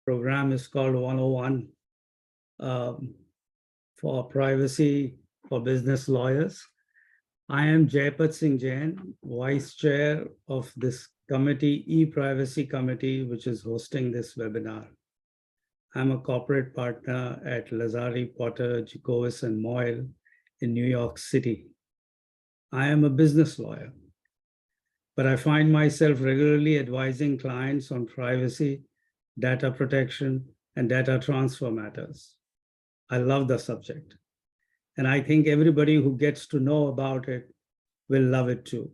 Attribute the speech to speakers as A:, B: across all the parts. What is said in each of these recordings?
A: program is called 101 for privacy for business lawyers. I am Jaipat Singh Jain, Vice Chair of this committee, e-Privacy Committee, which is hosting this webinar. I'm a corporate partner at Lazari, Potter, Jacobus, and Moyle in New York City. I am a business lawyer, but I find myself regularly advising clients on privacy, data protection, and data transfer matters. I love the subject, and I think everybody who gets to know about it will love it too.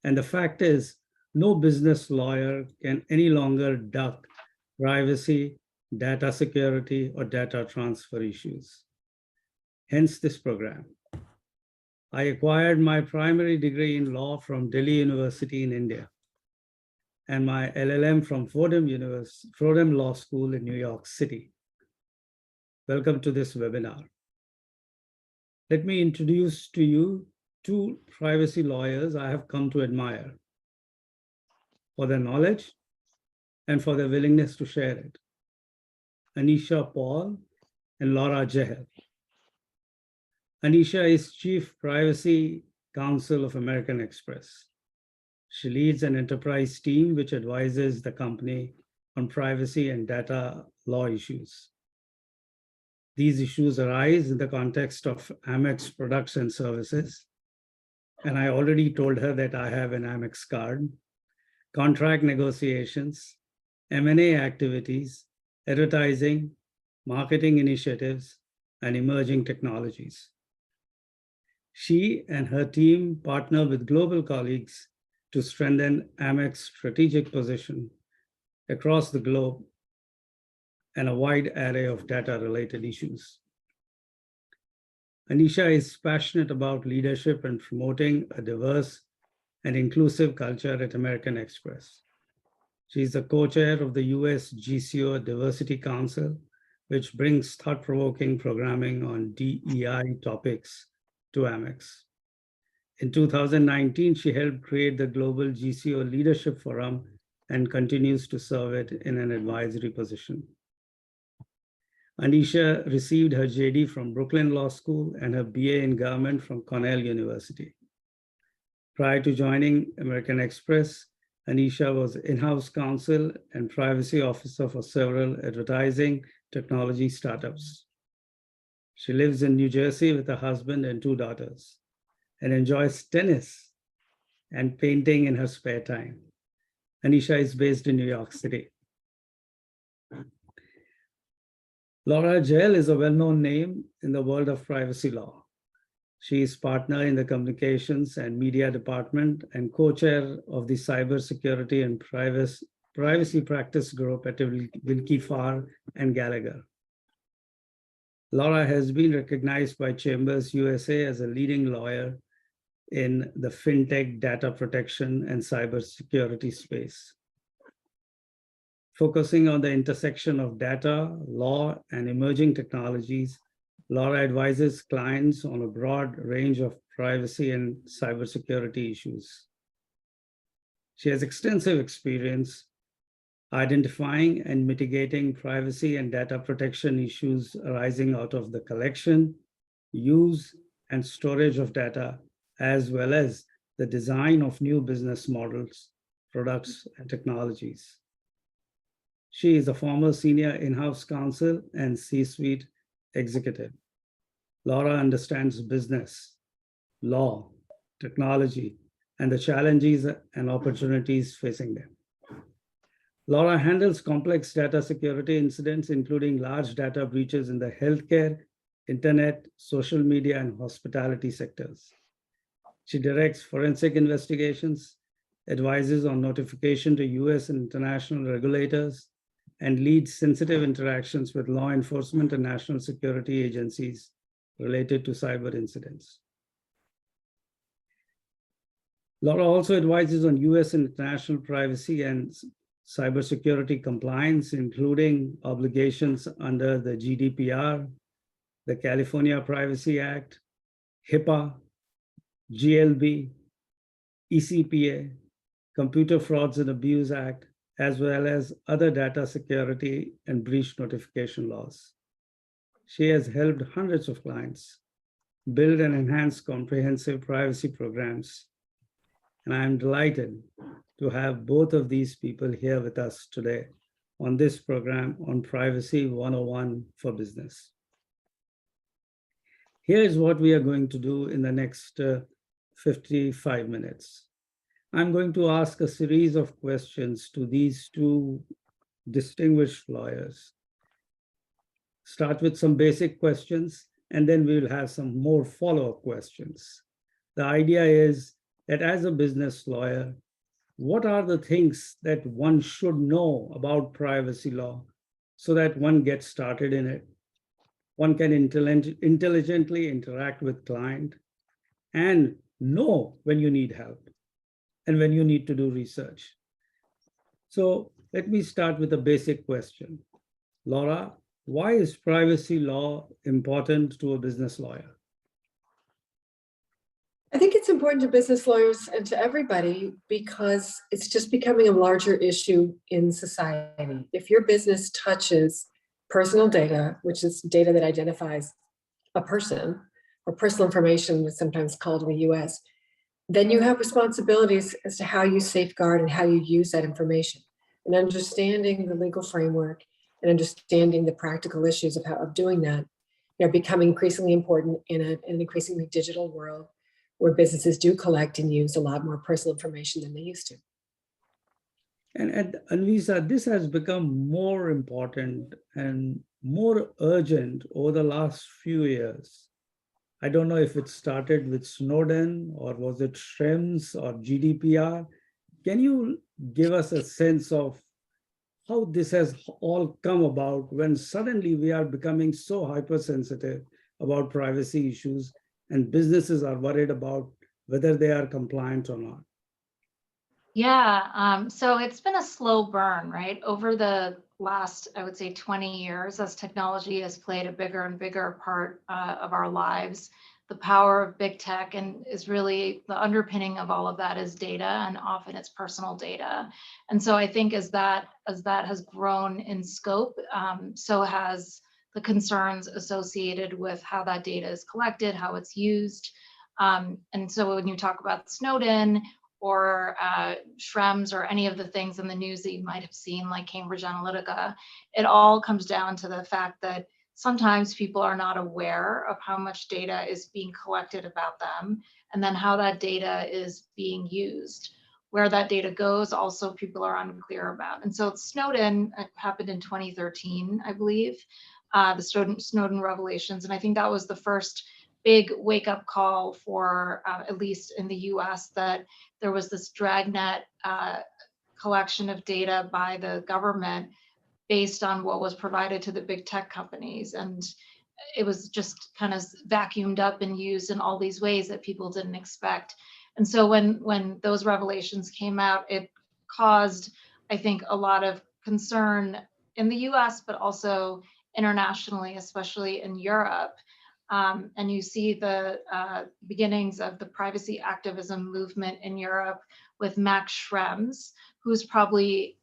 A: And the fact is, no business lawyer can any longer duck privacy, data security, or data transfer issues. Hence this program. I acquired my primary degree in law from Delhi University in India and my LLM from Fordham Law School in New York City. Welcome to this webinar. Let me introduce to you two privacy lawyers I have come to admire for their knowledge and for their willingness to share it. Anisha Paul and Laura Jehel. Anisha is Chief Privacy Counsel of American Express. She leads an enterprise team which advises the company on privacy and data law issues. These issues arise in the context of Amex products and services. And I already told her that I have an Amex card, contract negotiations, M&A activities, advertising, marketing initiatives, and emerging technologies. She and her team partner with global colleagues to strengthen Amex strategic position across the globe and a wide array of data-related issues. Anisha is passionate about leadership and promoting a diverse and inclusive culture at American Express. She is the co-chair of the US GCO Diversity Council, which brings thought-provoking programming on DEI topics to Amex. In 2019, she helped create the Global GCO Leadership Forum and continues to serve it in an advisory position. Anisha received her JD from Brooklyn Law School and her BA in government from Cornell University. Prior to joining American Express, Anisha was in-house counsel and privacy officer for several advertising technology startups. She lives in New Jersey with her husband and two daughters and enjoys tennis and painting in her spare time. Anisha is based in New York City. Laura Jehel is a well-known name in the world of privacy law. She is partner in the communications and media department and co-chair of the cybersecurity and privacy practice group at Wilkie Farr and Gallagher. Laura has been recognized by Chambers USA as a leading lawyer in the fintech data protection and cybersecurity space. Focusing on the intersection of data, law, and emerging technologies, Laura advises clients on a broad range of privacy and cybersecurity issues. She has extensive experience identifying and mitigating privacy and data protection issues arising out of the collection, use, and storage of data, as well as the design of new business models, products, and technologies. She is a former senior in-house counsel and C-suite executive. Laura understands business, law, technology, and the challenges and opportunities facing them. Laura handles complex data security incidents, including large data breaches in the healthcare, internet, social media, and hospitality sectors. She directs forensic investigations, advises on notification to US and international regulators, and leads sensitive interactions with law enforcement and national security agencies related to cyber incidents. Laura also advises on US and international privacy and cybersecurity compliance, including obligations under the GDPR, the California Privacy Act, HIPAA, GLB, ECPA, Computer Frauds and Abuse Act, as well as other data security and breach notification laws. She has helped hundreds of clients build and enhance comprehensive privacy programs. And I'm delighted to have both of these people here with us today on this program on Privacy 101 for Business. Here is what we are going to do in the next 55 minutes. I'm going to ask a series of questions to these two distinguished lawyers. Start with some basic questions, and then we will have some more follow-up questions. The idea is that as a business lawyer, what are the things that one should know about privacy law so that one gets started in it? One can intelligently interact with client and know when you need help and when you need to do research. So let me start with a basic question. Laura, why is privacy law important to a business lawyer?
B: I think it's important to business lawyers and to everybody because it's just becoming a larger issue in society. If your business touches personal data, which is data that identifies a person, or personal information is sometimes called in the US, then you have responsibilities as to how you safeguard and how you use that information. And understanding the legal framework and understanding the practical issues of doing that are becoming increasingly important in an increasingly digital world where businesses do collect and use a lot more personal information than they used to.
A: And Anvisa, this has become more important and more urgent over the last few years. I don't know if it started with Snowden or was it Schrems or GDPR. Can you give us a sense of how this has all come about when suddenly we are becoming so hypersensitive about privacy issues and businesses are worried about whether they are compliant or not?
C: Yeah, so it's been a slow burn, right? Over the last, I would say 20 years, as technology has played a bigger and bigger part of our lives, the power of big tech and is really the underpinning of all of that is data, and often it's personal data. And so I think as that has grown in scope, so has the concerns associated with how that data is collected, how it's used. And so when you talk about Snowden or Schrems or any of the things in the news that you might have seen, like Cambridge Analytica, it all comes down to the fact that sometimes people are not aware of how much data is being collected about them, and then how that data is being used. Where that data goes, also people are unclear about. And so Snowden happened in 2013, I believe, the Snowden revelations. And I think that was the first big wake-up call for, at least in the US, that there was this dragnet collection of data by the government based on what was provided to the big tech companies. And it was just kind of vacuumed up and used in all these ways that people didn't expect. And so when those revelations came out, it caused, I think, a lot of concern in the US, but also internationally, especially in Europe. And you see the beginnings of the privacy activism movement in Europe with Max Schrems, who's probably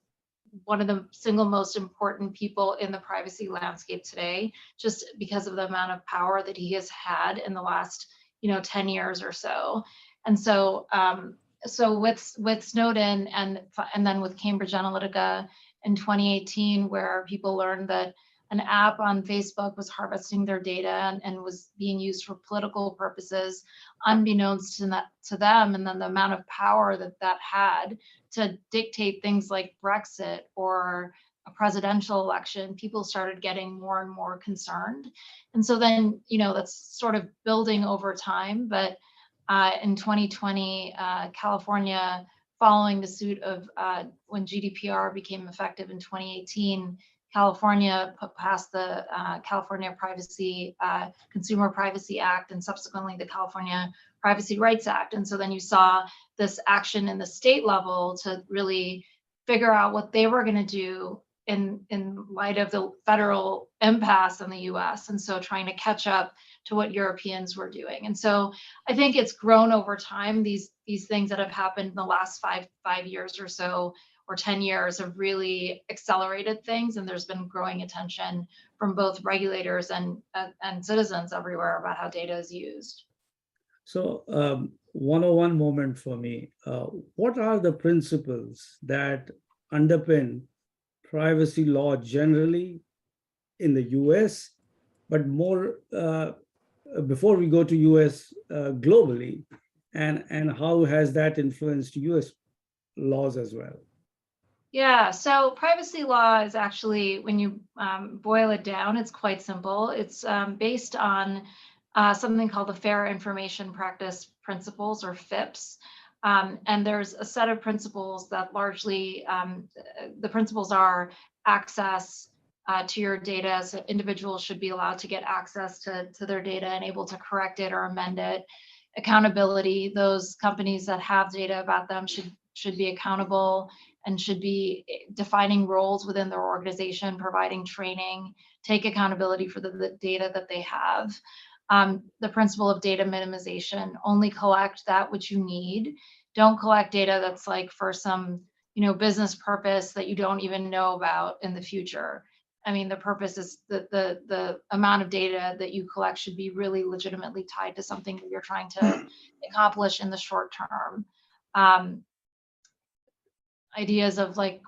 C: one of the single most important people in the privacy landscape today, just because of the amount of power that he has had in the last 10 years or so. And so so with Snowden and then with Cambridge Analytica in 2018, where people learned that an app on Facebook was harvesting their data and was being used for political purposes, unbeknownst to them, and then the amount of power that had to dictate things like Brexit or a presidential election, people started getting more and more concerned. And so then, that's sort of building over time. But in 2020, California, following the suit of when GDPR became effective in 2018, California passed the California Consumer Privacy Act, and subsequently the California Privacy Rights Act. And so then you saw this action in the state level to really figure out what they were going to do in light of the federal impasse in the US. And so trying to catch up to what Europeans were doing. And so I think it's grown over time, these things that have happened in the last five years or so, or 10 years have really accelerated things, and there's been growing attention from both regulators and citizens everywhere about how data is used.
A: So 101 moment for me. What are the principles that underpin privacy law generally in the US, but more before we go to US globally, and how has that influenced US laws as well?
C: Yeah, so privacy law is actually, when you boil it down, it's quite simple. It's based on something called the Fair Information Practice Principles, or FIPS. And there's a set of principles that largely, the principles are access to your data. So individuals should be allowed to get access to their data and able to correct it or amend it. Accountability, those companies that have data about them should be accountable and should be defining roles within their organization, providing training, take accountability for the data that they have. The principle of data minimization, only collect that which you need. Don't collect data that's like for some, business purpose that you don't even know about in the future. I mean, the purpose is the amount of data that you collect should be really legitimately tied to something that you're trying to accomplish in the short term. Ideas of like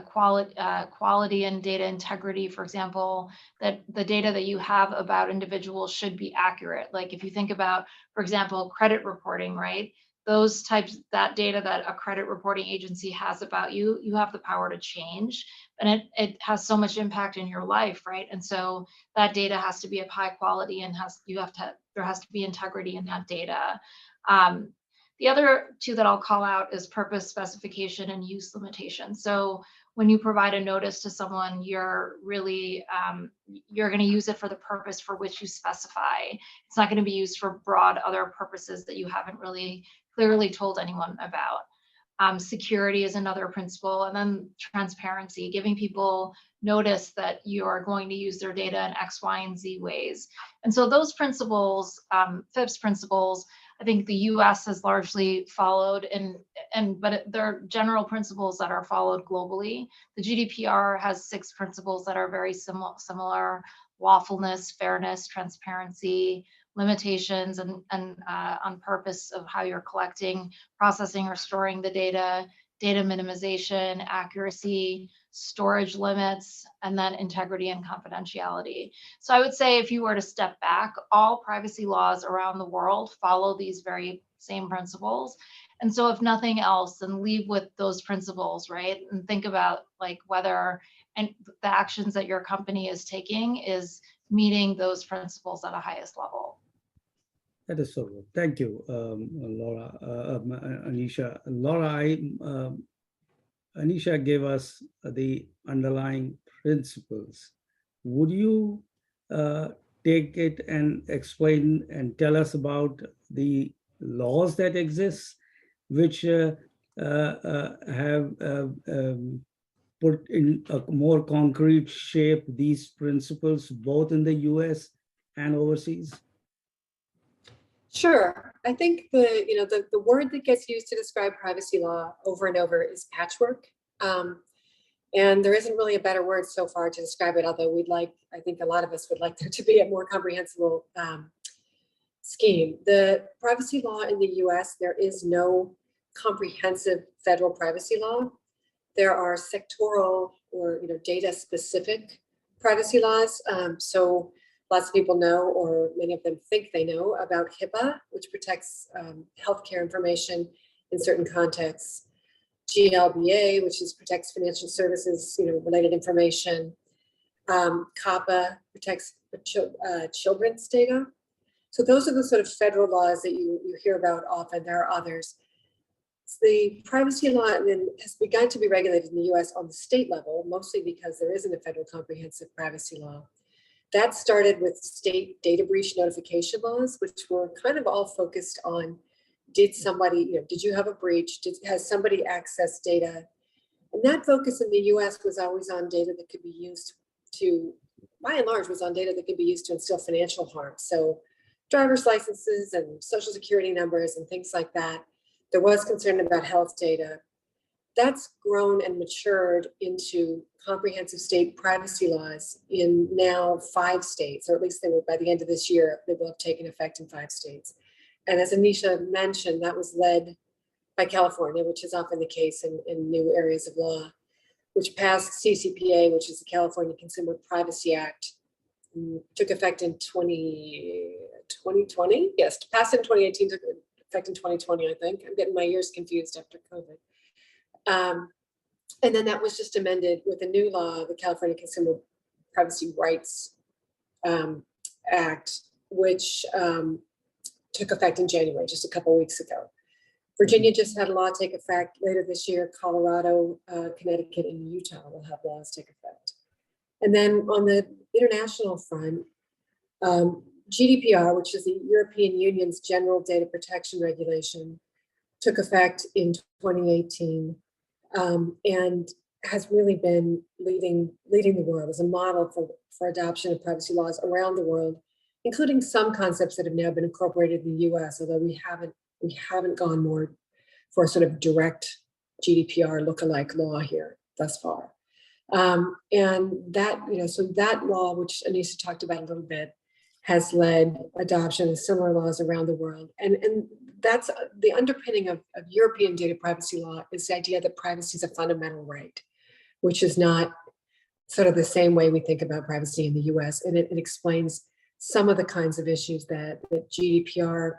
C: quality and data integrity, for example, that the data that you have about individuals should be accurate. Like if you think about, for example, credit reporting, right? Those types, that data that a credit reporting agency has about you, you have the power to change, and it has so much impact in your life, right? And so that data has to be of high quality, and there has to be integrity in that data. The other two that I'll call out is purpose specification and use limitation. So when you provide a notice to someone, you're really, you're going to use it for the purpose for which you specify. It's not going to be used for broad other purposes that you haven't really clearly told anyone about. Security is another principle, and then transparency, giving people notice that you are going to use their data in X, Y, and Z ways. And so those principles, FIPS principles, I think the US has largely followed, but they're general principles that are followed globally. The GDPR has 6 principles that are very similar: lawfulness, fairness, transparency, limitations, and on purpose of how you're collecting, processing, or storing the data, data minimization, accuracy, storage limits, and then integrity and confidentiality. So I would say, if you were to step back, all privacy laws around the world follow these very same principles. And so if nothing else, then leave with those principles, right? And think about like whether and the actions that your company is taking is meeting those principles at a highest level.
A: That is so good. Thank you, Laura, Anisha. Laura, Anisha gave us the underlying principles. Would you take it and explain and tell us about the laws that exist, which have put in a more concrete shape these principles, both in the US and overseas?
B: Sure. I think the word that gets used to describe privacy law over and over is patchwork. And there isn't really a better word so far to describe it, although I think a lot of us would like there to be a more comprehensible scheme. The privacy law in the US, there is no comprehensive federal privacy law. There are sectoral or data specific privacy laws. So lots of people know, or many of them think they know, about HIPAA, which protects healthcare information in certain contexts. GLBA, which protects financial services, related information. COPPA protects children's data. So those are the sort of federal laws that you hear about often. There are others. The privacy law then has begun to be regulated in the US on the state level, mostly because there isn't a federal comprehensive privacy law. That started with state data breach notification laws, which were kind of all focused on, did you have a breach? Has somebody accessed data? And that focus in the US was always on data that could be used by and large, to instill financial harm. So driver's licenses and social security numbers and things like that. There was concern about health data. that's grown and matured into comprehensive state privacy laws in now 5 states, or at least they will by the end of this year, they will have taken effect in 5 states. And as Anisha mentioned, that was led by California, which is often the case in new areas of law, which passed CCPA, which is the California Consumer Privacy Act, took effect in 2020. Yes, passed in 2018, took effect in 2020, I think. I'm getting my years confused after COVID. And then that was just amended with a new law, the California Consumer Privacy Rights Act, which took effect in January, just a couple of weeks ago. Virginia just had a law take effect later this year. Colorado, Connecticut, and Utah will have laws take effect. And then on the international front, GDPR, which is the European Union's General Data Protection Regulation, took effect in 2018 and has really been leading the world as a model for adoption of privacy laws around the world, including some concepts that have now been incorporated in the US, although we haven't gone more for sort of direct GDPR lookalike law here thus far. And that, so that law, which Anisha talked about a little bit, has led adoption of similar laws around the world. And that's the underpinning of European data privacy law is the idea that privacy is a fundamental right, which is not sort of the same way we think about privacy in the US. And it explains some of the kinds of issues that GDPR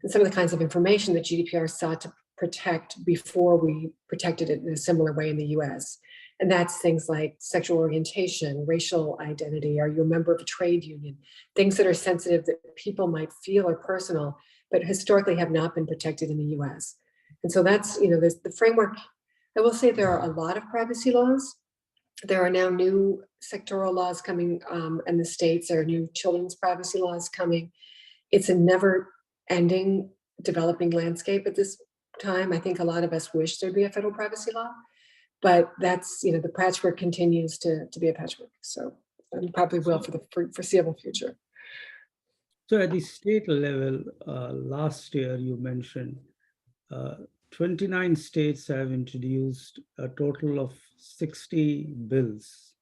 B: and some of the kinds of information that GDPR sought to protect before we protected it in a similar way in the US. And that's things like sexual orientation, racial identity, are you a member of a trade union, things that are sensitive that people might feel are personal, but historically have not been protected in the US. And so that's, there's the framework. I will say there are a lot of privacy laws. There are now new sectoral laws coming in the states. There are new children's privacy laws coming. It's a never-ending developing landscape at this time. I think a lot of us wish there'd be a federal privacy law, but that's, the patchwork continues to be a patchwork. So and probably will for the foreseeable future.
A: So at the state level, last year you mentioned 29 states have introduced a total of 60 bills.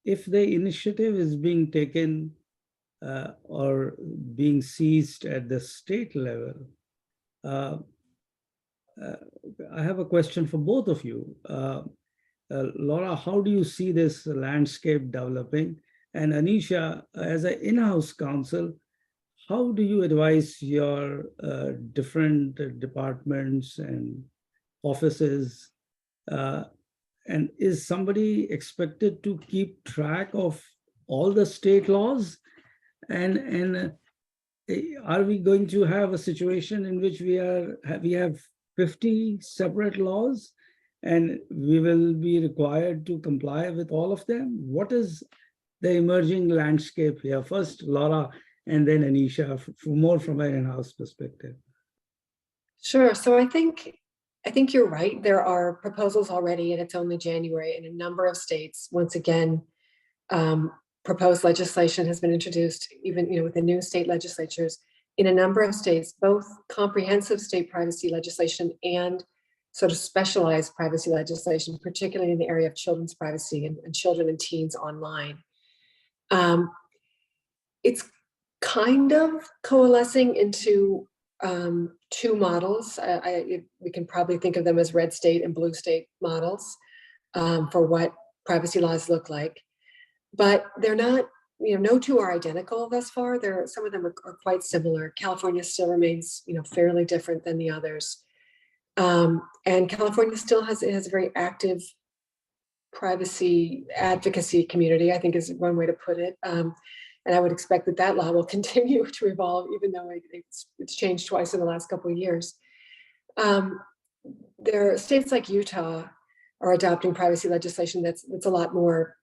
A: If the initiative is being taken or being seized at the state level, I have a question for both of you. Laura, how do you see this landscape developing? And Anisha, as an in-house counsel, how do you advise your different departments and offices? And is somebody expected to keep track of all the state laws? And are we going to have a situation in which we have 50 separate laws and we will be required to comply with all of them? What is the emerging landscape here? First, Laura, and then Anisha, more from an in-house perspective.
B: Sure. So I think you're right. There are proposals already, and it's only January, in a number of states. Once again, proposed legislation has been introduced, even with the new state legislatures in a number of states, both comprehensive state privacy legislation and sort of specialized privacy legislation, particularly in the area of children's privacy and children and teens online. It's kind of coalescing into 2 models. We can probably think of them as red state and blue state models for what privacy laws look like. But they're not, no 2 are identical thus far. Some of them are quite similar. California still remains, fairly different than the others. And California still has a very active privacy advocacy community, I think is one way to put it. And I would expect that law will continue to evolve, even though it's changed twice in the last couple of years. There are states like Utah are adopting privacy legislation that's a lot more,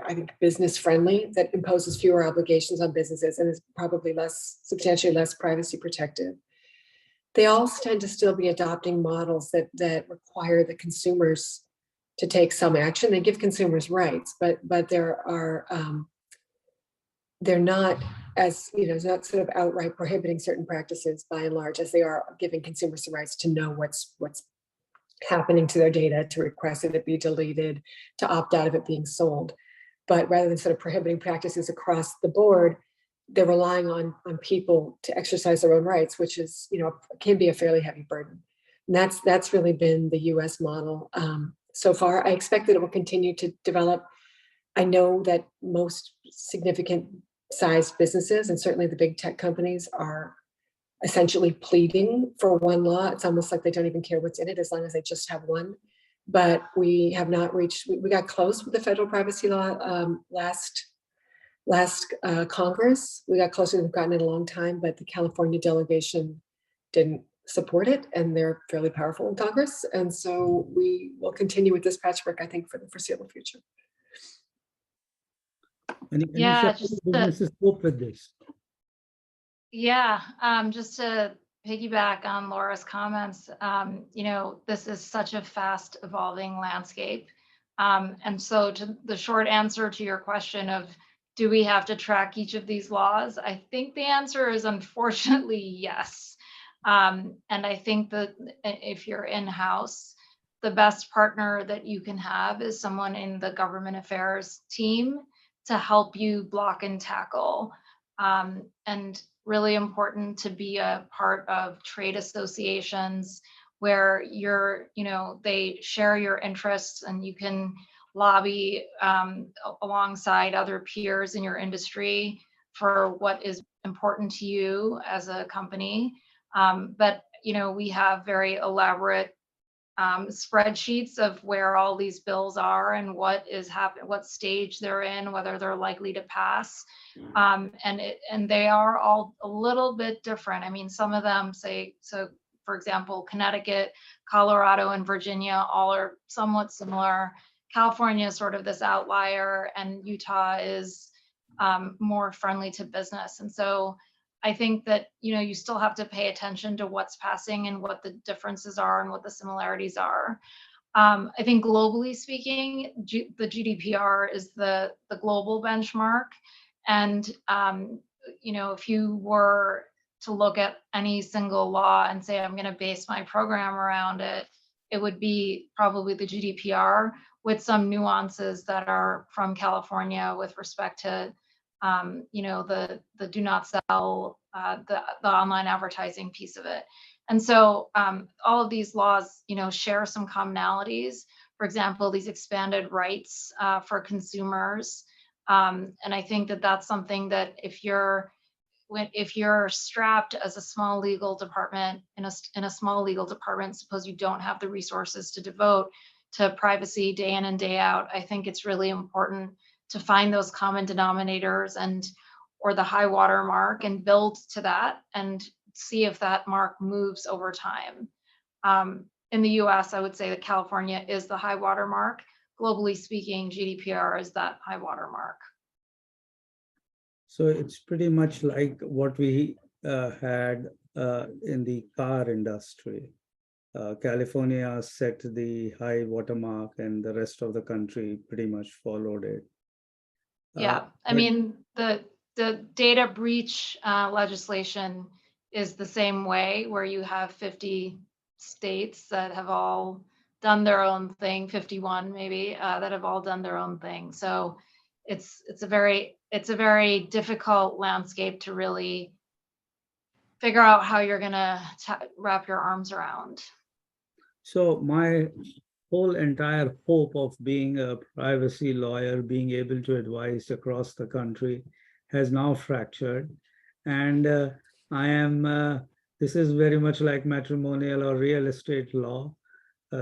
B: I think, business friendly, that imposes fewer obligations on businesses and is probably substantially less privacy protective. They all tend to still be adopting models that require the consumers to take some action. They give consumers rights, but there are they're not as, it's not sort of outright prohibiting certain practices by and large, as they are giving consumers the rights to know what's happening to their data, to request that it be deleted, to opt out of it being sold. But rather than sort of prohibiting practices across the board, they're relying on people to exercise their own rights, which is, can be a fairly heavy burden. And that's really been the US model so far. I expect that it will continue to develop. I know that most significant sized businesses, and certainly the big tech companies, are essentially pleading for one law. It's almost like they don't even care what's in it as long as they just have one. But we have not reached, we got close with the federal privacy law last Congress. We got closer than we've gotten in a long time, but the California delegation didn't support it, and they're fairly powerful in Congress. And so we will continue with this patchwork, I think, for the foreseeable future.
A: Can you
C: Yeah,
A: share
C: just
A: how businesses cope with this?
C: Yeah, just to piggyback on Laura's comments, this is such a fast evolving landscape. And so to the short answer to your question of, do we have to track each of these laws? I think the answer is unfortunately yes. And I think that if you're in-house, the best partner that you can have is someone in the government affairs team to help you block and tackle. And really important to be a part of trade associations where they share your interests and you can lobby alongside other peers in your industry for what is important to you as a company. But we have very elaborate spreadsheets of where all these bills are and what is happening, what stage they're in, whether they're likely to pass. And they are all a little bit different. I mean, some of them say, so for example, Connecticut, Colorado, and Virginia all are somewhat similar. California is sort of this outlier, and Utah is more friendly to business. And so I think that, you still have to pay attention to what's passing and what the differences are and what the similarities are. I think globally speaking, the GDPR is the global benchmark. And, if you were to look at any single law and say, I'm going to base my program around it, it would be probably the GDPR with some nuances that are from California with respect to the do not sell, the online advertising piece of it. And so all of these laws, share some commonalities. For example, these expanded rights for consumers. And I think that that's something that if you're strapped as a small legal department in a small legal department, suppose you don't have the resources to devote to privacy day in and day out, I think it's really important to find those common denominators or the high water mark and build to that and see if that mark moves over time. In the US, I would say that California is the high water mark. Globally speaking, GDPR is that high water mark.
A: So it's pretty much like what we had in the car industry. California set the high watermark and the rest of the country pretty much followed it.
C: Yeah, I mean, the data breach legislation is the same way, where you have 50 states that have all done their own thing, 51 maybe, that have all done their own thing. So it's a very difficult landscape to really figure out how you're gonna wrap your arms around.
A: So my whole entire hope of being a privacy lawyer, being able to advise across the country, has now fractured. And I am, this is very much like matrimonial or real estate law,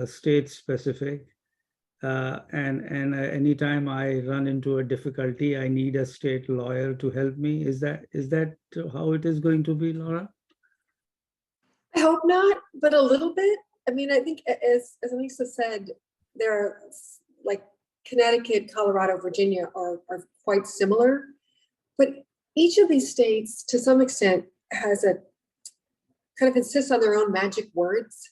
A: state specific. And anytime I run into a difficulty, I need a state lawyer to help me. Is that how it is going to be, Laura?
B: I hope not, but a little bit. I mean, I think as Lisa said, there are like Connecticut, Colorado, Virginia are quite similar, but each of these states to some extent has a kind of insists on their own magic words.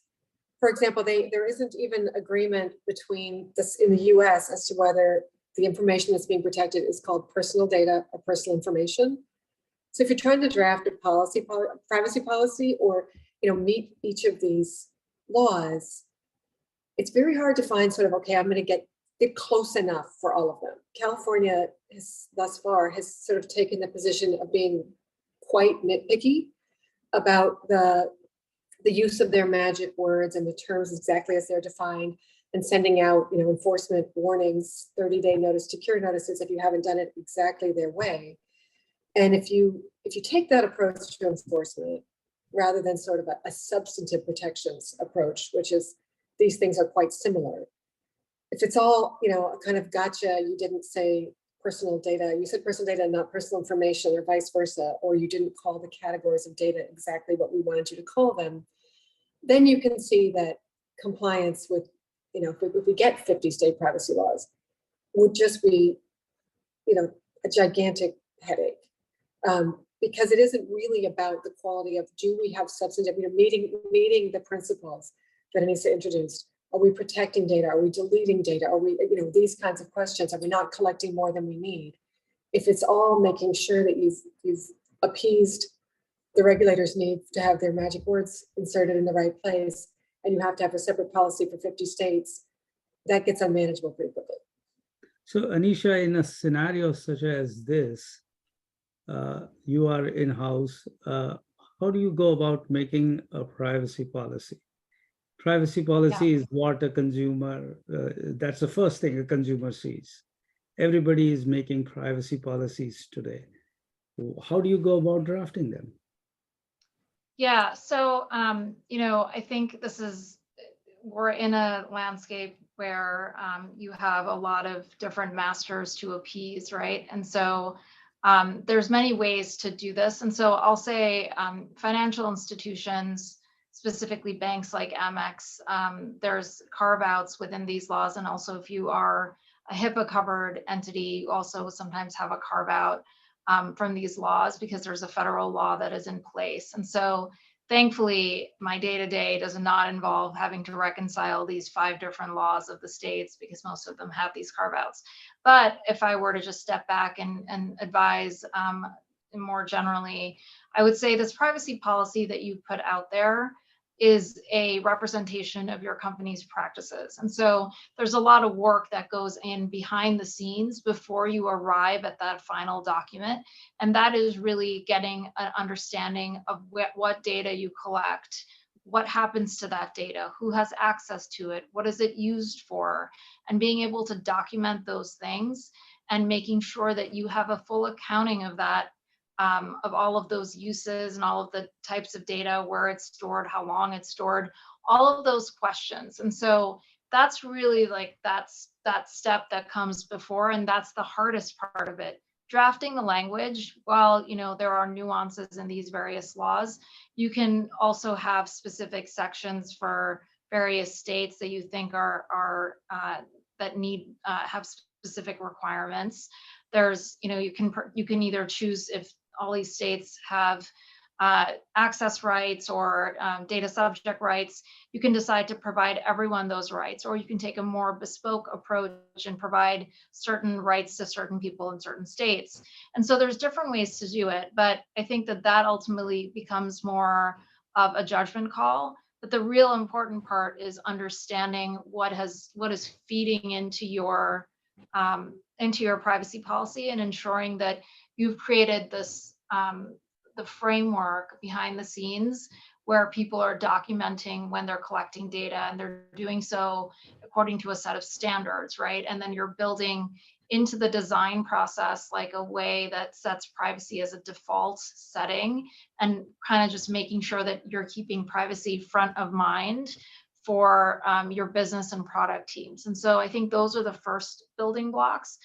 B: For example, there isn't even agreement between this in the US as to whether the information that's being protected is called personal data or personal information. So if you're trying to draft a privacy policy, or meet each of these laws, it's very hard to find sort of, okay, I'm going to get close enough for all of them. California has thus far sort of taken the position of being quite nitpicky about the use of their magic words and the terms exactly as they're defined, and sending out enforcement warnings, 30-day notice to cure notices if you haven't done it exactly their way. And if you take that approach to enforcement rather than sort of a substantive protections approach, which is these things are quite similar. If it's all a kind of gotcha, you didn't say personal data, you said personal data, not personal information, or vice versa, or you didn't call the categories of data exactly what we wanted you to call them, then you can see that compliance with, if we get 50 state privacy laws, would just be, a gigantic headache. Because it isn't really about the quality of, do we have substantive, meeting the principles that it needs to introduce. Are we protecting data? Are we deleting data? Are we, these kinds of questions? Are we not collecting more than we need? If it's all making sure that you've appeased the regulators' need to have their magic words inserted in the right place, and you have to have a separate policy for 50 states, that gets unmanageable pretty quickly.
A: So Anisha, in a scenario such as this, you are in-house, how do you go about making a privacy policy? Privacy policy is what a consumer, that's the first thing a consumer sees. Everybody is making privacy policies today. How do you go about drafting them?
C: Yeah, so, I think we're in a landscape where you have a lot of different masters to appease, right? And so there's many ways to do this. And so I'll say financial institutions, specifically banks like Amex, there's carve outs within these laws. And also if you are a HIPAA covered entity, you also sometimes have a carve out from these laws because there's a federal law that is in place. And so thankfully, my day-to-day does not involve having to reconcile these 5 different laws of the states because most of them have these carve-outs. But if I were to just step back and advise more generally, I would say this privacy policy that you put out there is a representation of your company's practices. And so there's a lot of work that goes in behind the scenes before you arrive at that final document. And that is really getting an understanding of what data you collect, what happens to that data, who has access to it, what is it used for, and being able to document those things and making sure that you have a full accounting of that, of all of those uses and all of the types of data, where it's stored, how long it's stored, all of those questions. And so that's really like that step that comes before, and that's the hardest part of it. Drafting the language, while there are nuances in these various laws, you can also have specific sections for various states that you think are that need have specific requirements. There's you can either choose, if all these states have access rights or data subject rights, you can decide to provide everyone those rights, or you can take a more bespoke approach and provide certain rights to certain people in certain states. And so there's different ways to do it, but I think that ultimately becomes more of a judgment call. But the real important part is understanding what is feeding into your privacy policy, and ensuring that you've created this the framework behind the scenes where people are documenting when they're collecting data, and they're doing so according to a set of standards, right? And then you're building into the design process like a way that sets privacy as a default setting, and kind of just making sure that you're keeping privacy front of mind for your business and product teams. And so I think those are the first building blocks.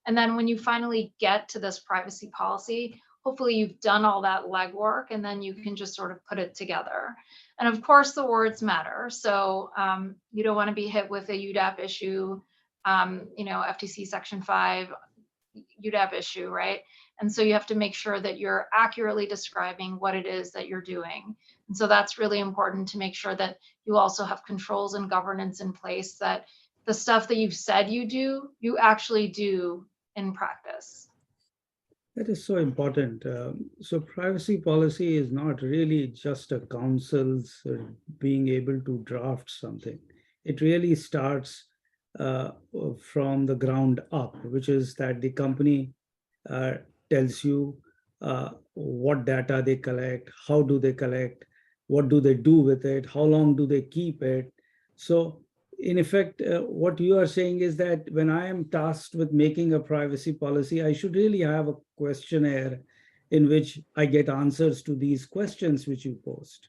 C: And then when you finally get to this privacy policy, hopefully you've done all that legwork, and then you can just sort of put it together. And of course, the words matter. So you don't want to be hit with a UDAP issue, FTC Section 5 UDAP issue, right? And so you have to make sure that you're accurately describing what it is that you're doing. And so that's really important, to make sure that you also have controls and governance in place that the stuff that you've said you do, you actually do in practice.
A: That is so important. So privacy policy is not really just a council's being able to draft something. It really starts uh, from the ground up, which is that the company uh, tells you what data they collect, how do they collect, what do they do with it, how long do they keep it. So in effect, what you are saying is that when I am tasked with making a privacy policy, I should really have a questionnaire in which I get answers to these questions which you post.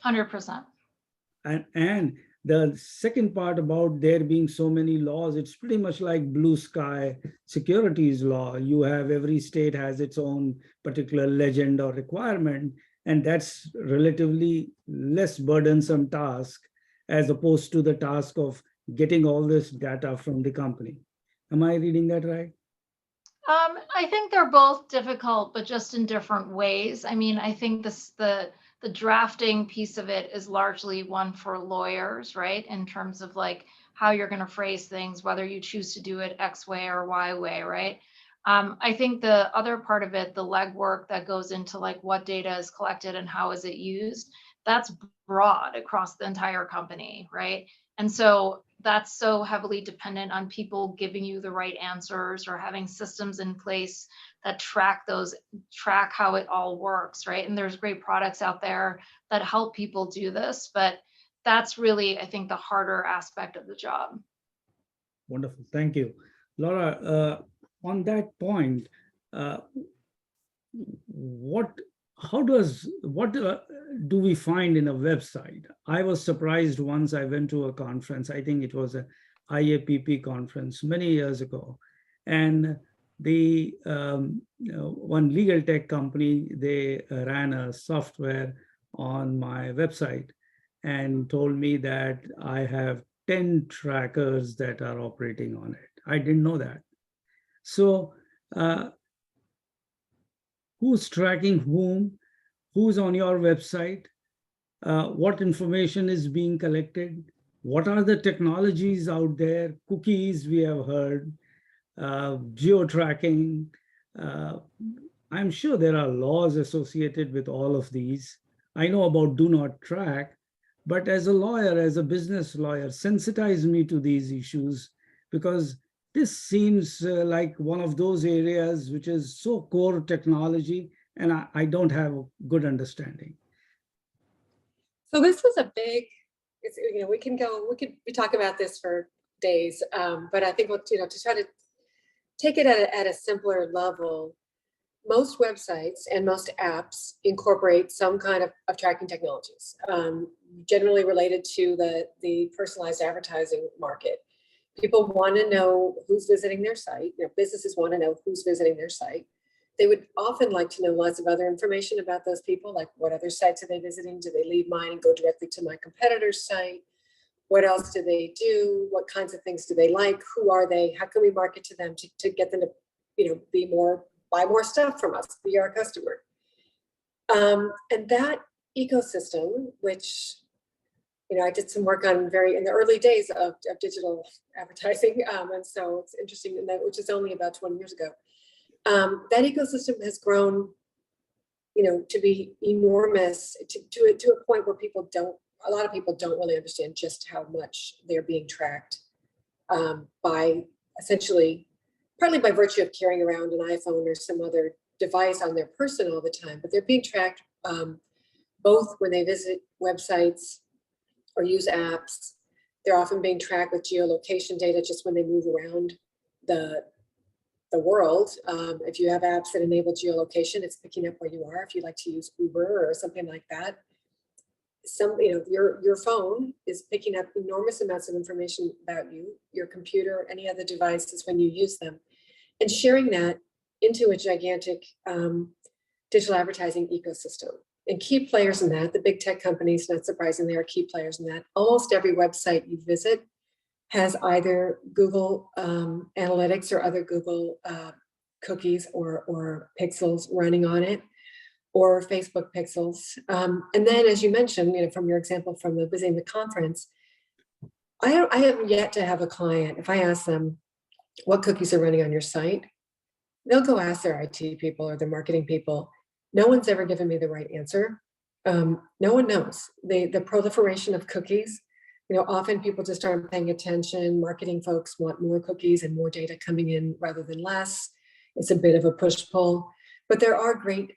C: 100%.
A: And the second part about there being so many laws, it's pretty much like blue sky securities law. You have every state has its own particular legend or requirement, and that's relatively less burdensome task as opposed to the task of getting all this data from the company. Am I reading that right?
C: I think they're both difficult, but just in different ways. I mean, I think the drafting piece of it is largely one for lawyers, right? In terms of like how you're going to phrase things, whether you choose to do it X way or Y way, right? I think the other part of it, the legwork that goes into like what data is collected and how is it used, that's broad across the entire company, right? And so that's so heavily dependent on people giving you the right answers or having systems in place that track how it all works, right? And there's great products out there that help people do this, but that's really, I think, the harder aspect of the job.
A: Wonderful, thank you. Laura, on that point, uh, what do we find in a website? I was surprised once I went to a conference. I think it was a IAPP conference many years ago, and the one legal tech company, they ran a software on my website and told me that I have 10 trackers that are operating on it. I didn't know that. So who's tracking whom, who's on your website, what information is being collected, what are the technologies out there, cookies we have heard, geo-tracking. I'm sure there are laws associated with all of these. I know about do not track, but as a lawyer, as a business lawyer, sensitize me to these issues because this seems like one of those areas which is so core technology, and I don't have a good understanding.
B: So this is a big, we could talk about this for days, but I think to try to take it at a simpler level, most websites and most apps incorporate some kind of tracking technologies, generally related to the personalized advertising market. People want to know who's visiting their site. Businesses want to know who's visiting their site. They would often like to know lots of other information about those people, like what other sites are they visiting? Do they leave mine and go directly to my competitor's site? What else do they do? What kinds of things do they like? Who are they? How can we market to them to get them to, buy more stuff from us, be our customer? And that ecosystem, which I did some work on in the early days of digital advertising. And so it's interesting, which is only about 20 years ago. That ecosystem has grown, to be enormous to a point where a lot of people don't really understand just how much they're being tracked by essentially, partly by virtue of carrying around an iPhone or some other device on their person all the time, but they're being tracked both when they visit websites or use apps. They're often being tracked with geolocation data just when they move around the world. If you have apps that enable geolocation, it's picking up where you are. If you like to use Uber or something like that, your phone is picking up enormous amounts of information about you, your computer, any other devices when you use them, and sharing that into a gigantic digital advertising ecosystem. And key players in that, the big tech companies, not surprisingly, are key players in that. Almost every website you visit has either Google Analytics or other Google cookies or pixels running on it, or Facebook pixels. And then, as you mentioned, from your example from visiting the conference, I have yet to have a client, if I ask them what cookies are running on your site, they'll go ask their IT people or their marketing people. No one's ever given me the right answer. No one knows. The proliferation of cookies, often people just aren't paying attention. Marketing folks want more cookies and more data coming in rather than less. It's a bit of a push-pull, but there are great,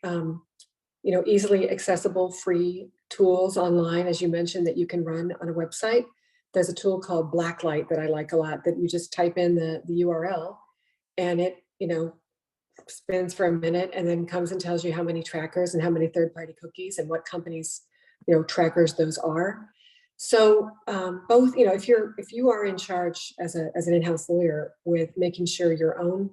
B: easily accessible free tools online, as you mentioned, that you can run on a website. There's a tool called Blacklight that I like a lot, that you just type in the URL and it, spins for a minute and then comes and tells you how many trackers and how many third-party cookies and what companies, trackers those are. So both, if you are in charge as an in-house lawyer with making sure your own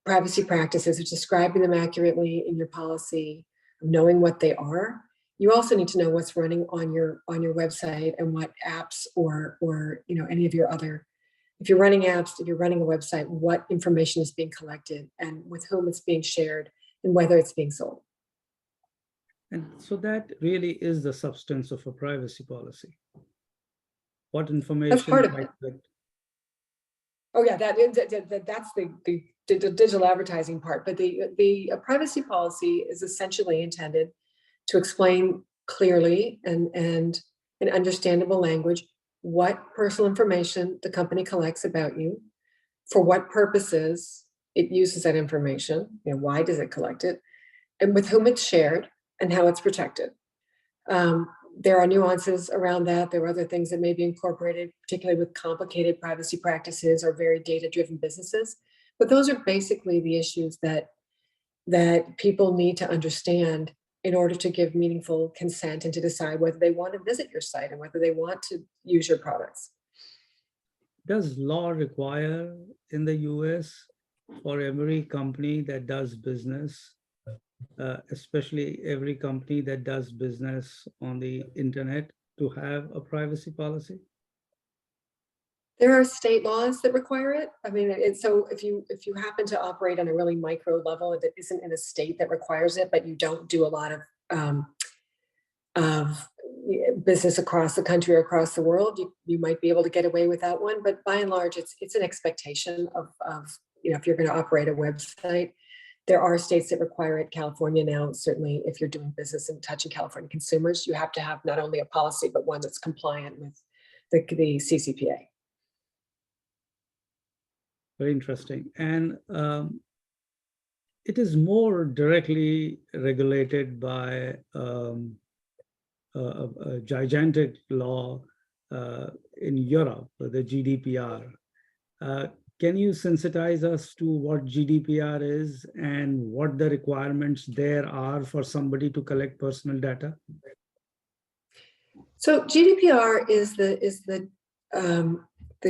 B: privacy practices are describing them accurately in your policy, knowing what they are, you also need to know what's running on your website and what apps or any of your other, if you're running apps, if you're running a website, what information is being collected and with whom it's being shared and whether it's being sold.
A: And so that really is the substance of a privacy policy. What information?
B: That's part of it. Oh yeah, that's the digital advertising part. But the privacy policy is essentially intended to explain clearly and in understandable language what personal information the company collects about you, for what purposes it uses that information, why does it collect it, and with whom it's shared and how it's protected. There are nuances around that. There are other things that may be incorporated, particularly with complicated privacy practices or very data-driven businesses. But those are basically the issues that people need to understand in order to give meaningful consent and to decide whether they want to visit your site and whether they want to use your products.
A: Does law require in the US for every company that does business, especially every company that does business on the internet, to have a privacy policy?
B: There are state laws that require it. I mean, so if you happen to operate on a really micro level that isn't in a state that requires it, but you don't do a lot of business across the country or across the world, you might be able to get away with that one. But by and large, it's an expectation of if you're going to operate a website. There are states that require it. California now, certainly, if you're doing business and touching California consumers, you have to have not only a policy, but one that's compliant with the CCPA.
A: Very interesting. And it is more directly regulated by a gigantic law in Europe, the GDPR. Can you sensitize us to what GDPR is and what the requirements there are for somebody to collect personal data?
B: So GDPR is the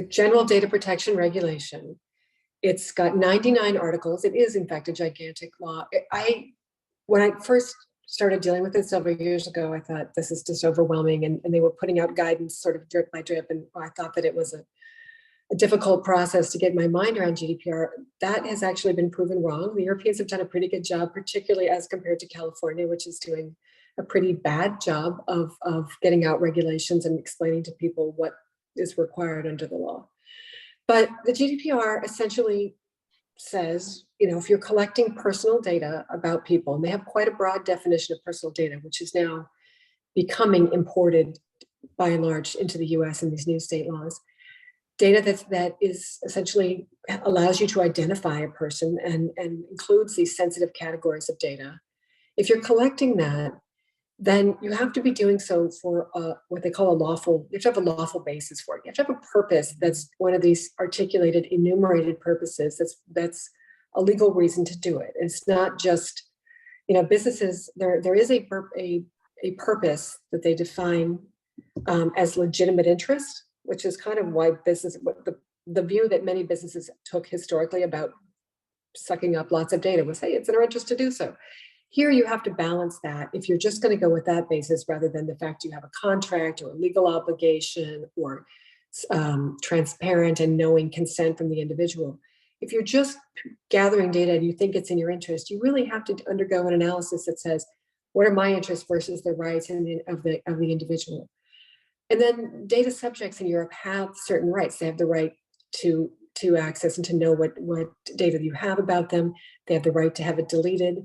B: General Data Protection Regulation. It's got 99 articles. It is, in fact, a gigantic law. When I first started dealing with it several years ago, I thought this is just overwhelming, and they were putting out guidance sort of drip by drip, and I thought that it was a difficult process to get my mind around GDPR. That has actually been proven wrong. The Europeans have done a pretty good job, particularly as compared to California, which is doing a pretty bad job of getting out regulations and explaining to people what is required under the law. But the GDPR essentially says, if you're collecting personal data about people, and they have quite a broad definition of personal data, which is now becoming imported by and large into the US in these new state laws, data that is essentially allows you to identify a person and includes these sensitive categories of data. If you're collecting that, then you have to be doing so for what they call you have to have a lawful basis for it. You have to have a purpose that's one of these articulated, enumerated purposes that's a legal reason to do it. It's not just, businesses, there is a purpose that they define as legitimate interest, which is kind of why the view that many businesses took historically about sucking up lots of data was, hey, it's in our interest to do so. Here you have to balance that if you're just going to go with that basis rather than the fact you have a contract or a legal obligation or transparent and knowing consent from the individual. If you're just gathering data and you think it's in your interest, you really have to undergo an analysis that says, what are my interests versus the rights of the individual? And then data subjects in Europe have certain rights. They have the right to access and to know what data you have about them. They have the right to have it deleted.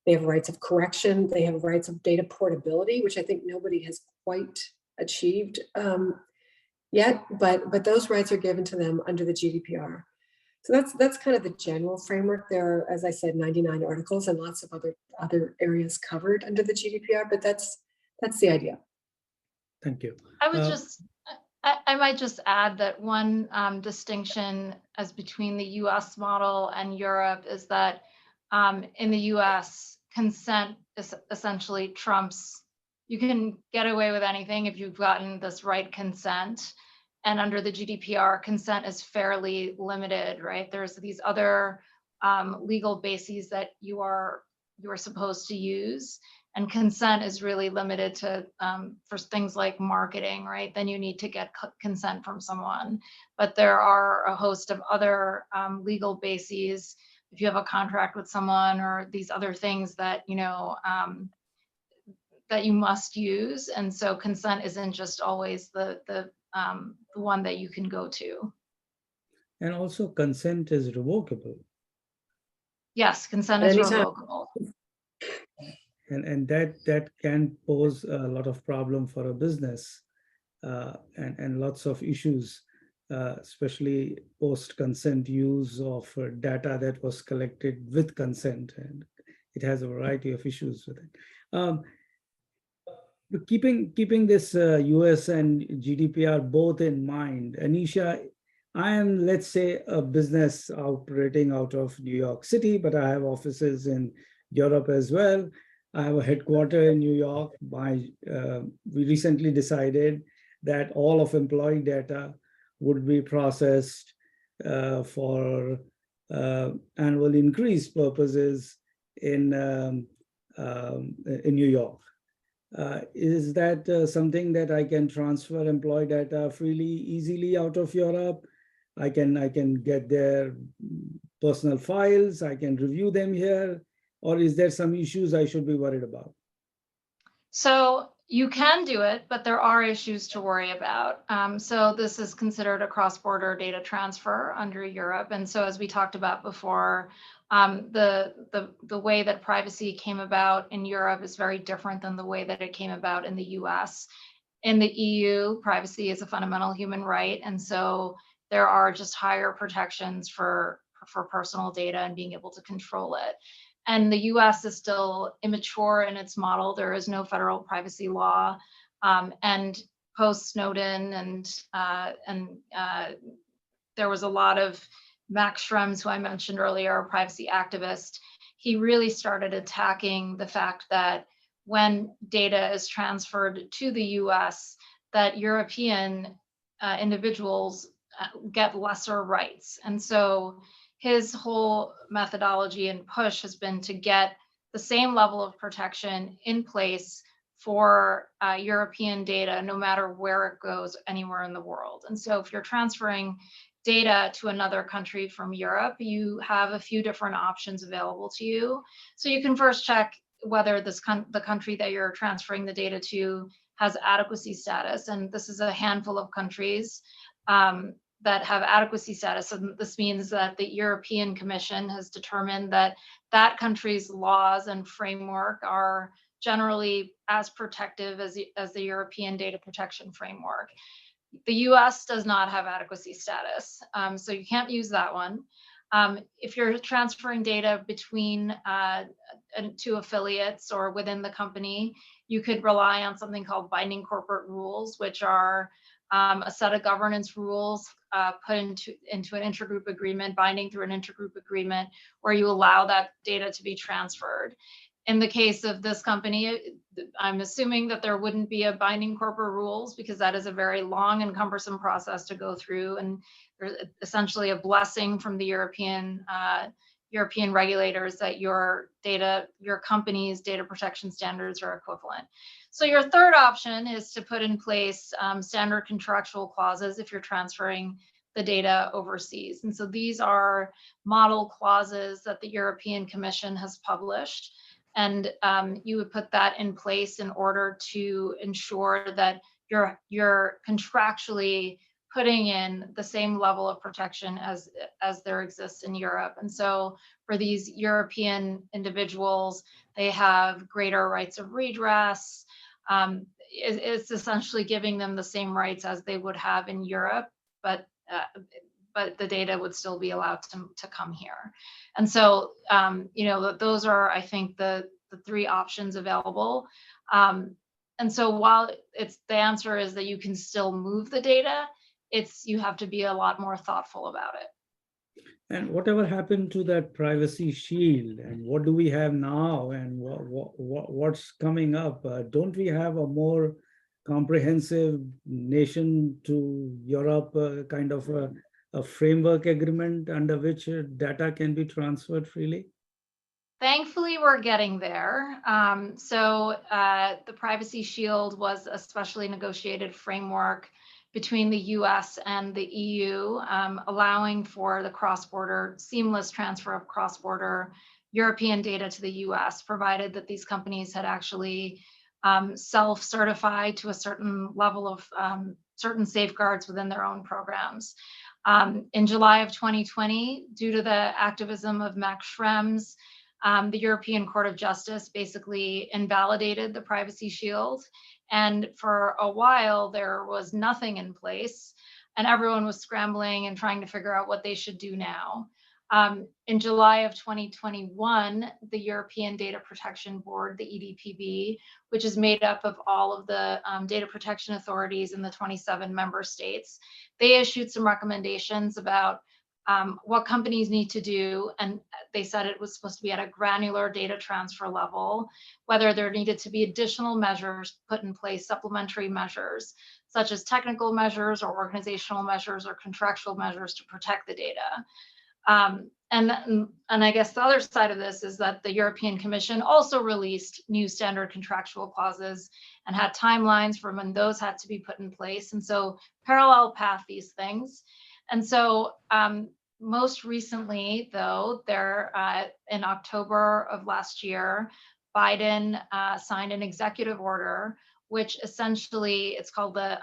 B: They have rights of correction. They have rights of data portability, which I think nobody has quite achieved yet, but those rights are given to them under the GDPR. So that's kind of the general framework. There are, as I said, 99 articles and lots of other areas covered under the GDPR, but that's the idea.
A: Thank you.
C: I would I might just add that one distinction as between the US model and Europe is that in the US, consent is essentially trumps. You can get away with anything if you've gotten this right consent. And under the GDPR, consent is fairly limited, right? There's these other legal bases that you are supposed to use. And consent is really limited to for things like marketing, right? Then you need to get consent from someone. But there are a host of other legal bases. If you have a contract with someone or these other things that, that you must use. And so consent isn't just always the one that you can go to.
A: And also consent is revocable.
C: Yes, consent is revocable.
A: And that can pose a lot of problem for a business and lots of issues, especially post-consent use of data that was collected with consent, and it has a variety of issues with it. Keeping this US and GDPR both in mind, Anisha, I am, let's say, a business operating out of New York City, but I have offices in Europe as well. I have a headquarter in New York. We recently decided that all of employee data would be processed for annual increase purposes in New York. Is that something that I can transfer employee data freely, easily out of Europe? I can get their personal files. I can review them here. Or is there some issues I should be worried about?
C: So you can do it, but there are issues to worry about. So this is considered a cross-border data transfer under Europe. And so as we talked about before, the way that privacy came about in Europe is very different than the way that it came about in the US. In the EU, privacy is a fundamental human right. And so there are just higher protections for personal data and being able to control it. And the US is still immature in its model. There is no federal privacy law. And post Snowden and there was a lot of Max Schrems, who I mentioned earlier, a privacy activist. He really started attacking the fact that when data is transferred to the US, that European individuals get lesser rights. And so his whole methodology and push has been to get the same level of protection in place for European data, no matter where it goes anywhere in the world. And so if you're transferring data to another country from Europe, you have a few different options available to you. So you can first check whether the country that you're transferring the data to has adequacy status. And this is a handful of countries that have adequacy status. And this means that the European Commission has determined that that country's laws and framework are generally as protective as the European data protection framework. The US does not have adequacy status, so you can't use that one. If you're transferring data between two affiliates or within the company, you could rely on something called binding corporate rules, which are a set of governance rules put into an intergroup agreement, binding through an intergroup agreement, where you allow that data to be transferred. In the case of this company, I'm assuming that there wouldn't be a binding corporate rules, because that is a very long and cumbersome process to go through, and there's essentially a blessing from the European regulators that your company's data protection standards are equivalent. So your third option is to put in place standard contractual clauses if you're transferring the data overseas. And so these are model clauses that the European Commission has published. And you would put that in place in order to ensure that you're contractually putting in the same level of protection as there exists in Europe. And so for these European individuals, they have greater rights of redress. It's essentially giving them the same rights as they would have in Europe, but the data would still be allowed to come here. And so, those are, I think, the three options available. And so while the answer is that you can still move the data, you have to be a lot more thoughtful about it.
A: And whatever happened to that privacy shield, and what do we have now, and what's coming up? Don't we have a more comprehensive nation to Europe kind of a framework agreement under which data can be transferred freely?
C: Thankfully, we're getting there. The Privacy Shield was a specially negotiated framework between the US and the EU, allowing for the cross-border, seamless transfer of cross-border European data to the US, provided that these companies had actually self-certified to a certain level of certain safeguards within their own programs. In July of 2020, due to the activism of Max Schrems, the European Court of Justice basically invalidated the Privacy Shield. And for a while, there was nothing in place, and everyone was scrambling and trying to figure out what they should do now. In July of 2021, the European Data Protection Board, the EDPB, which is made up of all of the data protection authorities in the 27 member states, they issued some recommendations about what companies need to do. And they said it was supposed to be at a granular data transfer level, whether there needed to be additional measures put in place, supplementary measures, such as technical measures or organizational measures or contractual measures to protect the data. And I guess the other side of this is that the European Commission also released new standard contractual clauses and had timelines for when those had to be put in place. And so parallel path these things. And so most recently, though, in October of last year, Biden signed an executive order, which essentially, it's called the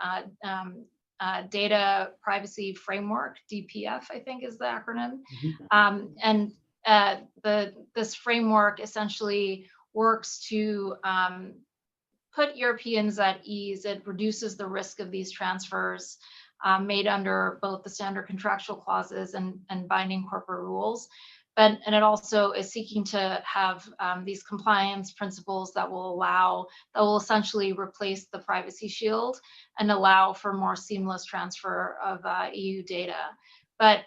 C: Data Privacy Framework, DPF, I think is the acronym. This framework essentially works to put Europeans at ease. It reduces the risk of these transfers made under both the standard contractual clauses and binding corporate rules. And it also is seeking to have these compliance principles that will essentially replace the Privacy Shield and allow for more seamless transfer of EU data. But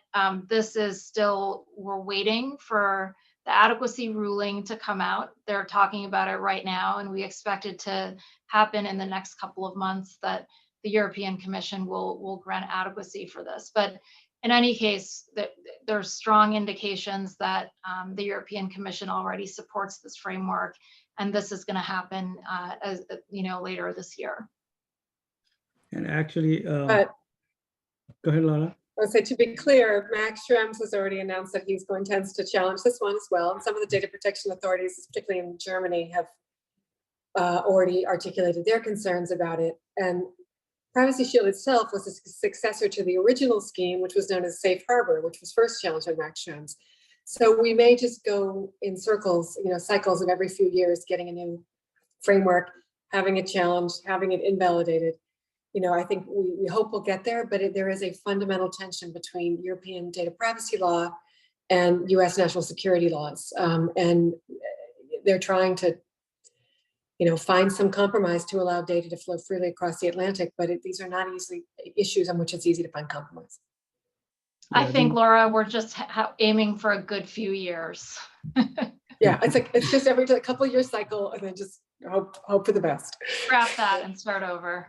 C: this is still, we're waiting for the adequacy ruling to come out. They're talking about it right now, and we expect it to happen in the next couple of months, that the European Commission will grant adequacy for this. But in any case, there's strong indications that the European Commission already supports this framework, and this is going to happen later this year.
A: And actually, go ahead, Laura.
B: I would say, to be clear, Max Schrems has already announced that he's going to challenge this one as well. And some of the data protection authorities, particularly in Germany, have already articulated their concerns about it. And Privacy Shield itself was a successor to the original scheme, which was known as Safe Harbor, which was first challenged by Max Schrems. So we may just go in circles, cycles of every few years, getting a new framework, having it challenged, having it invalidated. I think we hope we'll get there, but there is a fundamental tension between European data privacy law and US national security laws. And they're trying to find some compromise to allow data to flow freely across the Atlantic, but these are not easily issues on which it's easy to find compromise.
C: I think, Laura, we're just aiming for a good few years.
B: Yeah, it's just every couple of year cycle, and then just hope for the best.
C: Scrap that and start over.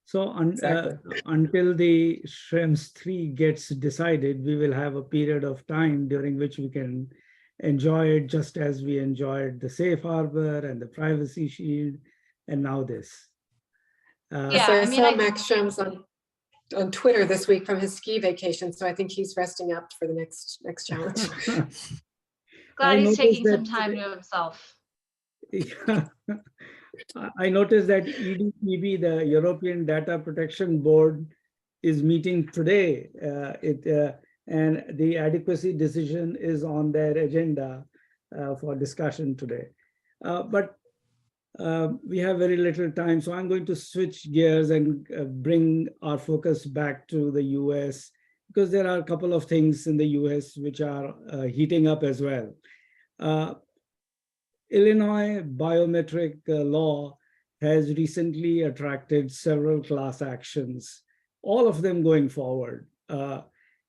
A: So
B: Exactly.
A: until the Schrems 3 gets decided, we will have a period of time during which we can enjoy it just as we enjoyed the Safe Harbor and the Privacy Shield, and now this.
B: So I saw Max Schrems on Twitter this week from his ski vacation, so I think he's resting up for the next challenge.
C: Glad he's taking some time to himself.
A: Yeah. I noticed that EDPB, the European Data Protection Board, is meeting today. And the adequacy decision is on their agenda for discussion today. But we have very little time, so I'm going to switch gears and bring our focus back to the US, because there are a couple of things in the US which are heating up as well. Illinois biometric law has recently attracted several class actions, all of them going forward.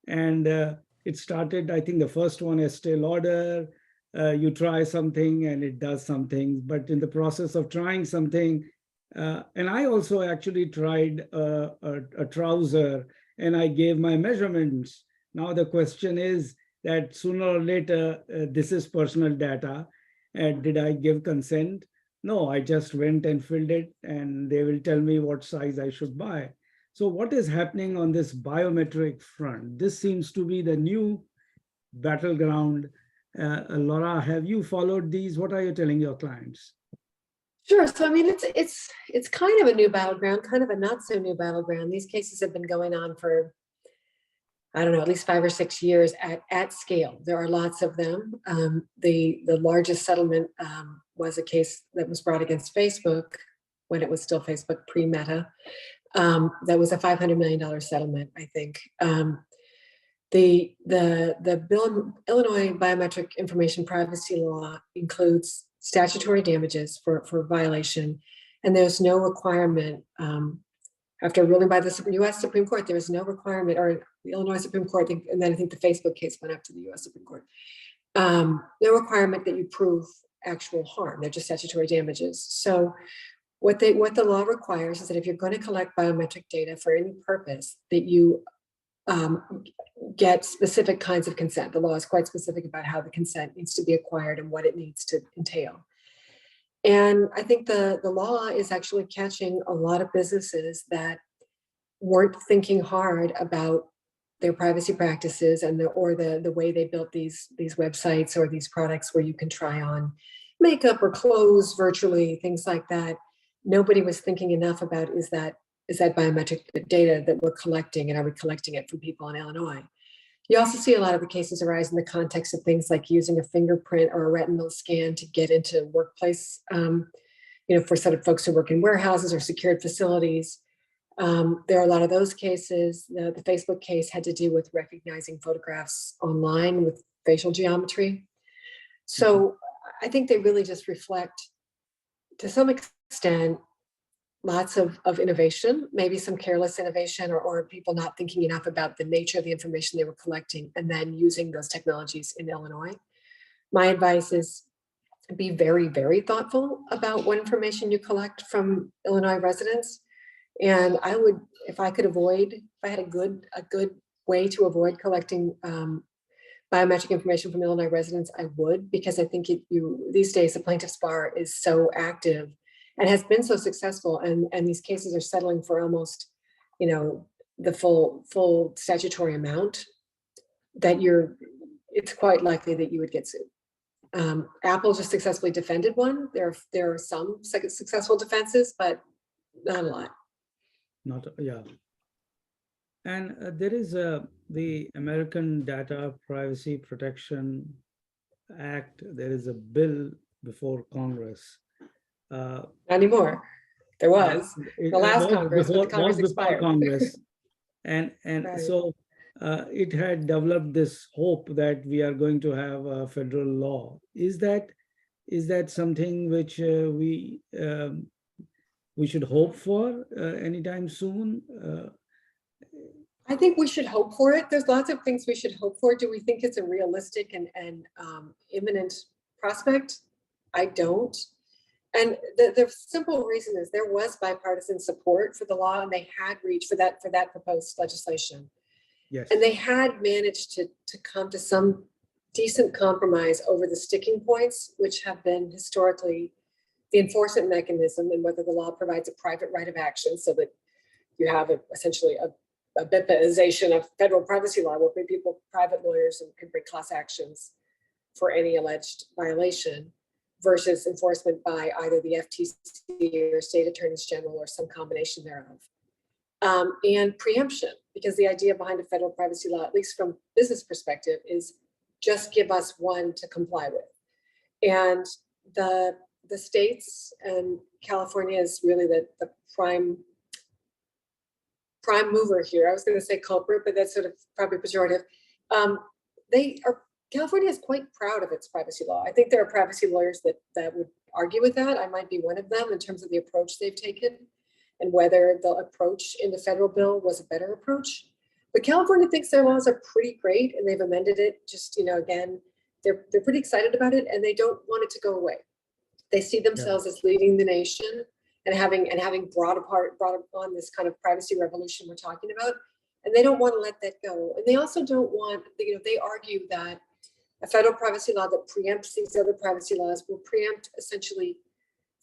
A: And it started, I think the first one, Estee Lauder. You try something and it does something, but in the process of trying something, and I also actually tried a trouser and I gave my measurements. Now the question is that sooner or later, this is personal data. And did I give consent? No, I just went and filled it and they will tell me what size I should buy. So what is happening on this biometric front? This seems to be the new battleground. Laura, have you followed these? What are you telling your clients?
B: Sure. So I mean, it's kind of a new battleground, kind of a not so new battleground. These cases have been going on for, I don't know, at least 5 or 6 years at scale. There are lots of them. The largest settlement was a case that was brought against Facebook when it was still Facebook pre-Meta. That was a $500 million settlement, I think. The Illinois Biometric Information Privacy Law includes statutory damages for violation, and there's no requirement. After a ruling by the U.S. Supreme Court, there is no requirement, or the Illinois Supreme Court, and then I think the Facebook case went up to the U.S. Supreme Court. No requirement that you prove actual harm. They're just statutory damages. So what the law requires is that if you're going to collect biometric data for any purpose, that you get specific kinds of consent. The law is quite specific about how the consent needs to be acquired and what it needs to entail. And I think the law is actually catching a lot of businesses that weren't thinking hard about their privacy practices and the way they built these websites or these products where you can try on makeup or clothes virtually, things like that. Nobody was thinking enough about is that biometric data that we're collecting, and are we collecting it from people in Illinois? You also see a lot of the cases arise in the context of things like using a fingerprint or a retinal scan to get into workplace, for sort of folks who work in warehouses or secured facilities. There are a lot of those cases. The Facebook case had to do with recognizing photographs online with facial geometry. So I think they really just reflect, to some extent, lots of innovation, maybe some careless innovation, or people not thinking enough about the nature of the information they were collecting and then using those technologies in Illinois. My advice is be very, very thoughtful about what information you collect from Illinois residents. And I would, if I had a good way to avoid collecting biometric information from Illinois residents, I would, because I think these days the plaintiff's bar is so active and has been so successful, and these cases are settling for almost, the full statutory amount, that it's quite likely that you would get sued. Apple just successfully defended one. There are some successful defenses, but not a lot.
A: Yeah. And there is the American Data Privacy Protection Act. There is a bill before Congress.
B: Not anymore. There was the last Congress, but the Congress expired.
A: Congress. And
B: Right.
A: So it had developed this hope that we are going to have a federal law. Is that something which we should hope for anytime soon?
B: I think we should hope for it. There's lots of things we should hope for. Do we think it's a realistic and imminent prospect? I don't. And the simple reason is there was bipartisan support for the law, and they had reached for that proposed legislation.
A: Yes.
B: And they had managed to come to some decent compromise over the sticking points, which have been historically the enforcement mechanism, and whether the law provides a private right of action so that you have essentially a BIPAization of federal privacy law, where private lawyers can bring class actions for any alleged violation. versus enforcement by either the FTC or state attorneys general or some combination thereof. And preemption, because the idea behind a federal privacy law, at least from business perspective, is just give us one to comply with. And the states, and California is really the prime mover here. I was going to say culprit, but that's sort of probably pejorative. California is quite proud of its privacy law. I think there are privacy lawyers that would argue with that. I might be one of them in terms of the approach they've taken and whether the approach in the federal bill was a better approach. But California thinks their laws are pretty great, and they've amended it. Just, again, they're pretty excited about it, and they don't want it to go away. They see themselves as leading the nation and having brought on this kind of privacy revolution we're talking about, and they don't want to let that go. And they also don't want, they argue that a federal privacy law that preempts these other privacy laws will preempt essentially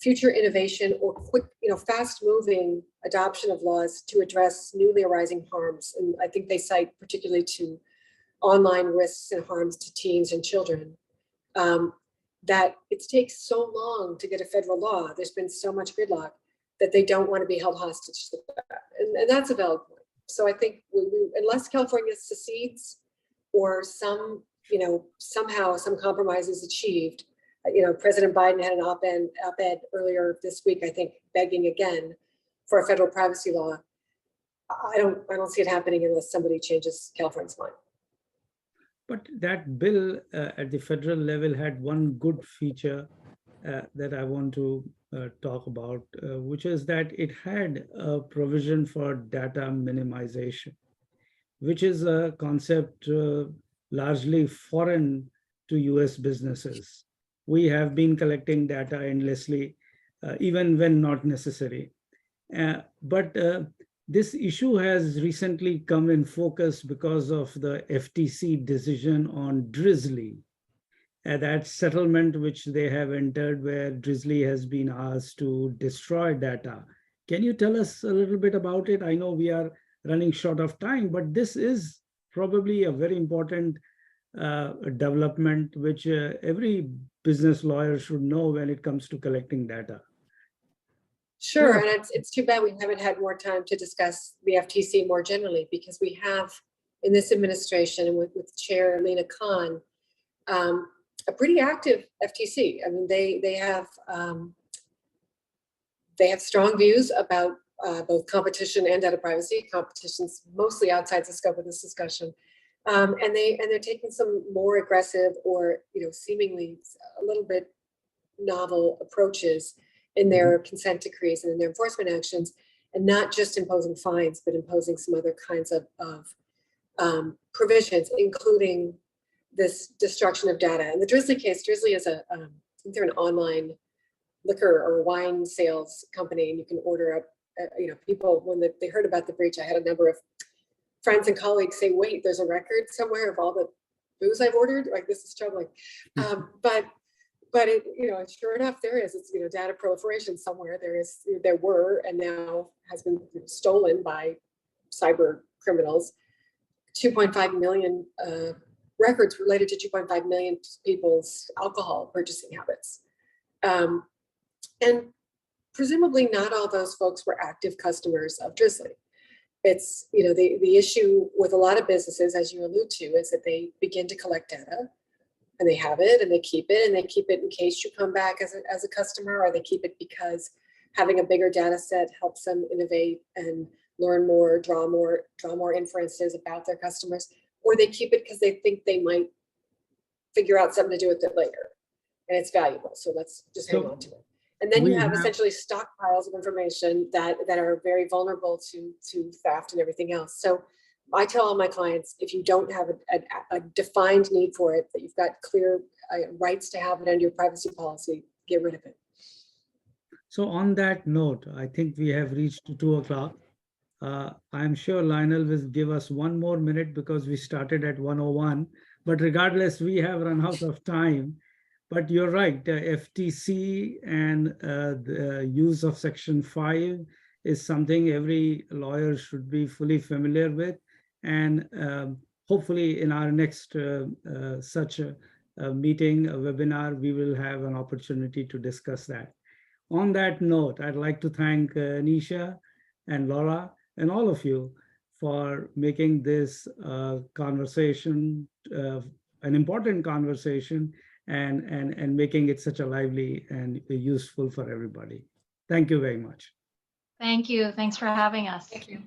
B: future innovation or quick, fast-moving adoption of laws to address newly arising harms. And I think they cite particularly to online risks and harms to teens and children, that it takes so long to get a federal law. There's been so much gridlock that they don't want to be held hostage to that. And that's a valid point. So I think unless California secedes or somehow some compromise is achieved, President Biden had an op-ed earlier this week, I think, begging again for a federal privacy law. I don't see it happening unless somebody changes California's mind.
A: But that bill at the federal level had one good feature that I want to talk about, which is that it had a provision for data minimization, which is a concept largely foreign to US businesses. We have been collecting data endlessly, even when not necessary. But this issue has recently come in focus because of the FTC decision on Drizzly, that settlement which they have entered where Drizzly has been asked to destroy data. Can you tell us a little bit about it? I know we are running short of time, but this is probably a very important development which every business lawyer should know when it comes to collecting data.
B: Sure, and it's too bad we haven't had more time to discuss the FTC more generally, because we have in this administration with Chair Lena Khan a pretty active FTC. I mean, they have strong views about both competition and data privacy. Competition's mostly outside the scope of this discussion, and they're taking some more aggressive or seemingly a little bit novel approaches in their consent decrees and in their enforcement actions, and not just imposing fines, but imposing some other kinds of provisions, including this destruction of data. In the Drizzly case, Drizzly is I think they're an online liquor or wine sales company, and you can order up, people, when they heard about the breach, I had a number of friends and colleagues say, wait, there's a record somewhere of all the booze I've ordered? Like, this is troubling. But it, sure enough, there is. It's data proliferation somewhere. There were, and now has been stolen by cyber criminals. 2.5 million records related to 2.5 million people's alcohol purchasing habits, and presumably not all those folks were active customers of Drizzly. It's the issue with a lot of businesses, as you allude to, is that they begin to collect data. And they have it, and they keep it, and they keep it in case you come back as a customer, or they keep it because having a bigger data set helps them innovate and learn more, draw more inferences about their customers, or they keep it because they think they might figure out something to do with it later, and it's valuable. So let's just hang on to it. And then you have essentially stockpiles of information that are very vulnerable to theft and everything else. So I tell all my clients, if you don't have a defined need for it, that you've got clear rights to have it under your privacy policy, get rid of it.
A: So on that note, I think we have reached 2 o'clock. I'm sure Lionel will give us 1 more minute because we started at 1:01. But regardless, we have run out of time. But you're right, FTC and the use of Section 5 is something every lawyer should be fully familiar with. And hopefully in our next such meeting, a webinar, we will have an opportunity to discuss that. On that note, I'd like to thank Nisha and Laura and all of you for making this conversation an important conversation and making it such a lively and useful for everybody. Thank you very much.
C: Thank you. Thanks for having us.
B: Thank you.